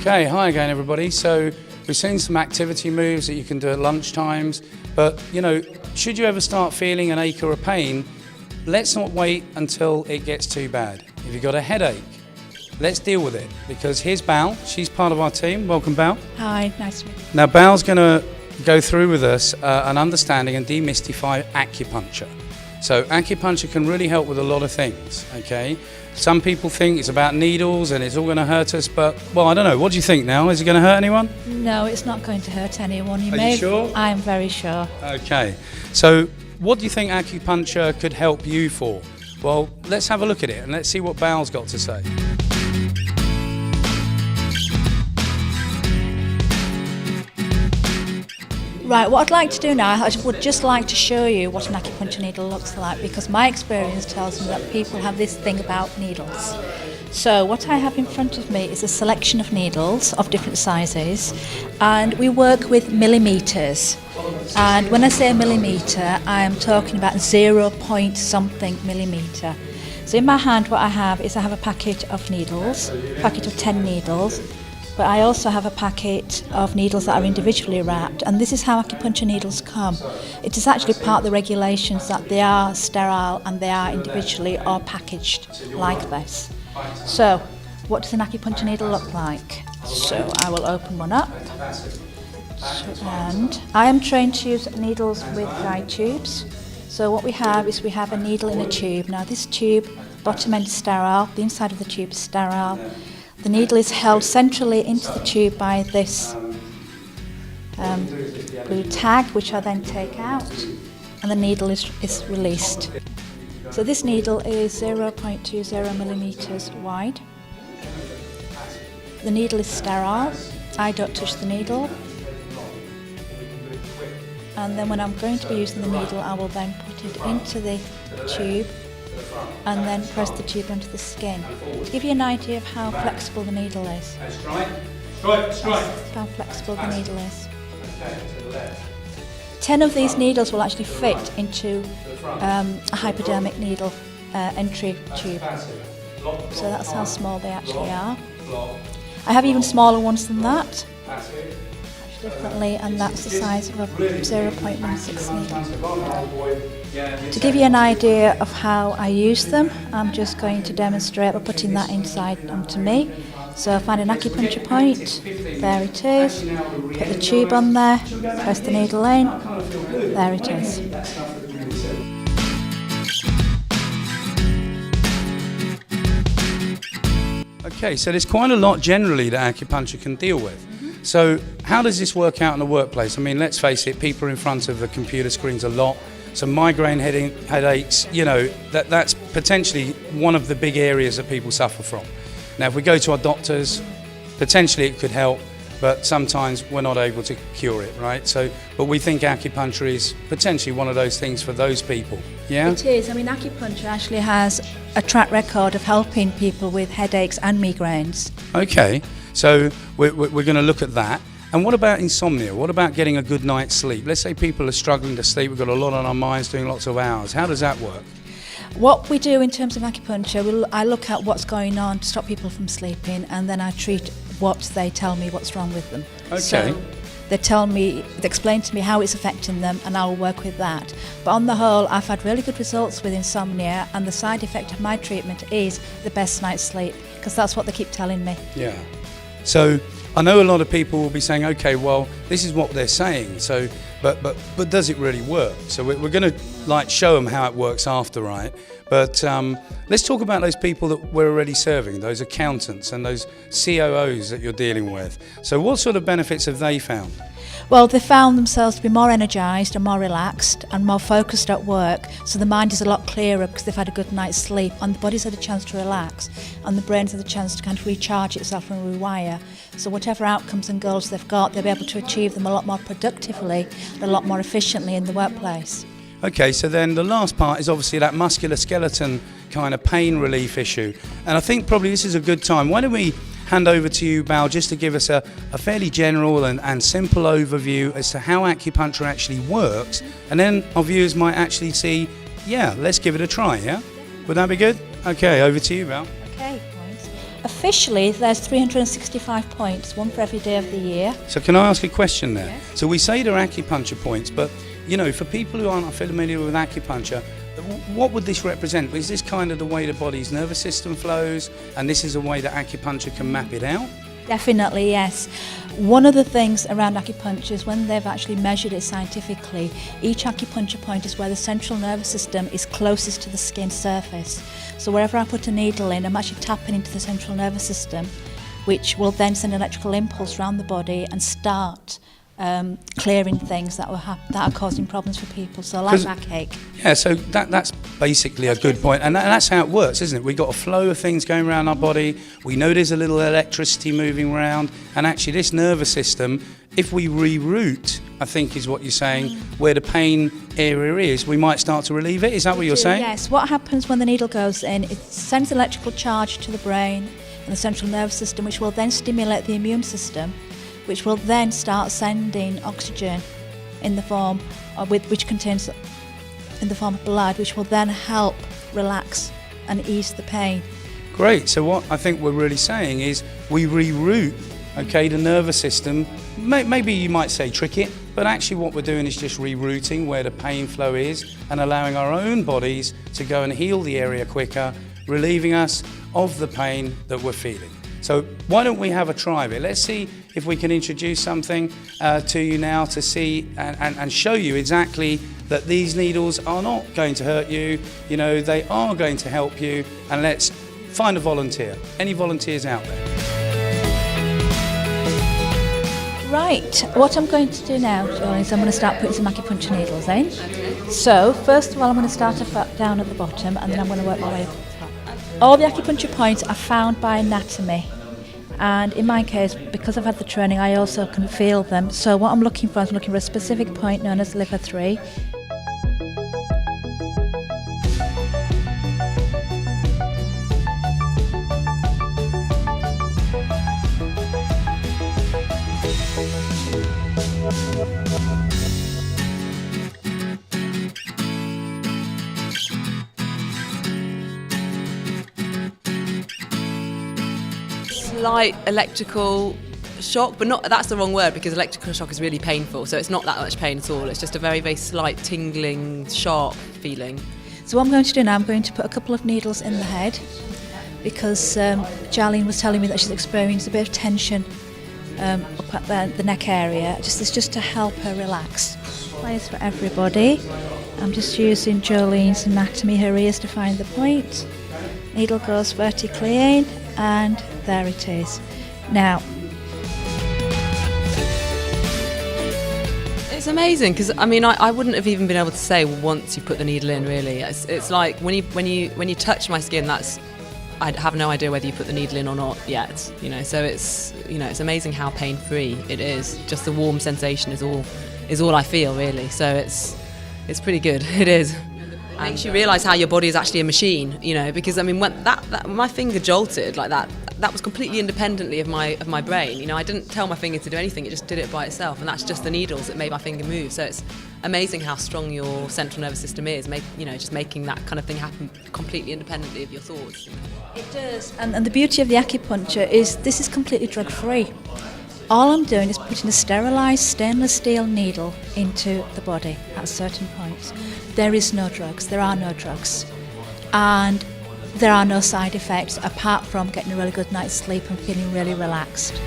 Okay, hi again everybody. So we've seen some activity moves that you can do at lunch times, but you know, should you ever start feeling an ache or a pain, let's not wait until it gets too bad. If you've got a headache, let's deal with it, because here's Bal. She's part of our team. Welcome, Bal. Hi, nice to meet you. Now Bal's going to go through with us an understanding and demystify acupuncture. So acupuncture can really help with a lot of things, okay? Some people think it's about needles and it's all going to hurt us, but, well, I don't know. What do you think now? Is it going to hurt anyone? No, it's not going to hurt anyone. Are you sure? I'm very sure. Okay. So what do you think acupuncture could help you for? Well, let's have a look at it and let's see what Bal's got to say. Right, what I'd like to do now, I would just like to show you what an acupuncture needle looks like, because my experience tells me that people have this thing about needles. So what I have in front of me is a selection of needles of different sizes, and we work with millimetres. And when I say a millimetre, I am talking about 0 point something millimetre. So in my hand what I have is a packet of needles, a packet of 10 needles. But I also have a packet of needles that are individually wrapped, and this is how acupuncture needles come. It is actually part of the regulations that they are sterile and they are individually or packaged like this. So, what does an acupuncture needle look like? So, I will open one up. And I am trained to use needles with dry tubes. So what we have is we have a needle in a tube. Now this tube, bottom end is sterile, the inside of the tube is sterile. The needle is held centrally into the tube by this blue tag, which I then take out, and the needle is released. So this needle is 0.20 millimetres wide. The needle is sterile. I don't touch the needle. And then when I'm going to be using the needle, I will then put it into the tube and then press the tube onto the skin. To give you an idea of how flexible the needle is. That's how flexible the needle is. 10 of these needles will actually fit into a hypodermic needle entry tube. So that's how small they actually are. I have even smaller ones than that, differently, and that's the size of a 0.16 needle. To give you an idea of how I use them, I'm just going to demonstrate by putting that inside onto me. So find an acupuncture point, there it is, put the tube on there, press the needle in, there it is. Okay, so there's quite a lot generally that acupuncture can deal with. So how does this work out in the workplace? I mean, let's face it, people are in front of the computer screens a lot. So migraine headaches, you know, that's potentially one of the big areas that people suffer from. Now, if we go to our doctors, potentially it could help, but sometimes we're not able to cure it, right? So, but we think acupuncture is potentially one of those things for those people, yeah? It is. I mean, acupuncture actually has a track record of helping people with headaches and migraines. Okay, so we're going to look at that. And what about insomnia? What about getting a good night's sleep? Let's say people are struggling to sleep, we've got a lot on our minds, doing lots of hours. How does that work? What we do in terms of acupuncture, I look at what's going on to stop people from sleeping, and then I treat what they tell me what's wrong with them. Okay. So they explain to me how it's affecting them, and I'll work with that. But on the whole, I've had really good results with insomnia, and the side effect of my treatment is the best night's sleep, because that's what they keep telling me. Yeah. So I know a lot of people will be saying, okay, well, this is what they're saying, so, but does it really work? So we're going to show them how it works after, right? But let's talk about those people that we're already serving, those accountants and those COOs that you're dealing with. So what sort of benefits have they found? Well, they found themselves to be more energised and more relaxed and more focused at work, so the mind is a lot clearer because they've had a good night's sleep, and the body's had a chance to relax, and the brain's had a chance to kind of recharge itself and rewire. So whatever outcomes and goals they've got, they'll be able to achieve them a lot more productively and a lot more efficiently in the workplace. Okay, so then the last part is obviously that musculoskeleton kind of pain relief issue, and I think probably this is a good time. Why don't we hand over to you, Bal, just to give us a fairly general and simple overview as to how acupuncture actually works, and then our viewers might actually see, yeah, let's give it a try, yeah? Would that be good? Okay, over to you, Bal. Okay, right. Officially, there's 365 points, one for every day of the year. So can I ask a question there? Yes. So we say they're acupuncture points, but for people who aren't familiar with acupuncture, what would this represent? Is this kind of the way the body's nervous system flows, and this is a way that acupuncture can map it out? Definitely, yes. One of the things around acupuncture is when they've actually measured it scientifically, each acupuncture point is where the central nervous system is closest to the skin surface. So wherever I put a needle in, I'm actually tapping into the central nervous system, which will then send an electrical impulse around the body and start clearing things that are causing problems for people, so like backache. Yeah, so that's basically a good point, and that's how it works, isn't it? We've got a flow of things going around our body, we know there's a little electricity moving around, and actually this nervous system, if we reroute, I think is what you're saying, where the pain area is, we might start to relieve it. Is that what you're saying? Yes, what happens when the needle goes in, it sends electrical charge to the brain and the central nervous system, which will then stimulate the immune system, which will then start sending oxygen in the form of, which contains in the form of blood, which will then help relax and ease the pain. Great. So what I think we're really saying is we reroute, the nervous system. Maybe you might say trick it, but actually what we're doing is just rerouting where the pain flow is and allowing our own bodies to go and heal the area quicker, relieving us of the pain that we're feeling. So why don't we have a try of it? Let's see if we can introduce something to you now to see and show you exactly that these needles are not going to hurt you, they are going to help you, and let's find a volunteer. Any volunteers out there? Right, what I'm going to do now, John, is I'm going to start putting some acupuncture needles in. So, first of all, I'm going to start down at the bottom, and then I'm going to work my way up. All the acupuncture points are found by anatomy, and in my case, because I've had the training, I also can feel them. So what I'm looking for is a specific point known as liver 3. Slight electrical shock, but that's the wrong word, because electrical shock is really painful, so it's not that much pain at all. It's just a very, very slight tingling, sharp feeling. So what I'm going to do now, I'm going to put a couple of needles in the head, because Charlene was telling me that she's experienced a bit of tension up at the neck area. It's just to help her relax. Place for everybody. I'm just using Jolene's anatomy, her ears, to find the point. Needle goes vertically in, and there it is. Now, it's amazing, because I wouldn't have even been able to say once you put the needle in. Really, it's like when you touch my skin, I have no idea whether you put the needle in or not yet. So it's amazing how pain-free it is. Just the warm sensation is all I feel, really. So it's pretty good. It is. It makes you realise how your body is actually a machine, because when that my finger jolted like that was completely independently of my brain. I didn't tell my finger to do anything; it just did it by itself, and that's just the needles that made my finger move. So it's amazing how strong your central nervous system is, just making that kind of thing happen completely independently of your thoughts. It does, and the beauty of the acupuncture is this is completely drug-free. All I'm doing is putting a sterilised stainless steel needle into the body at certain points. There is no drugs, there are no drugs. And there are no side effects apart from getting a really good night's sleep and feeling really relaxed.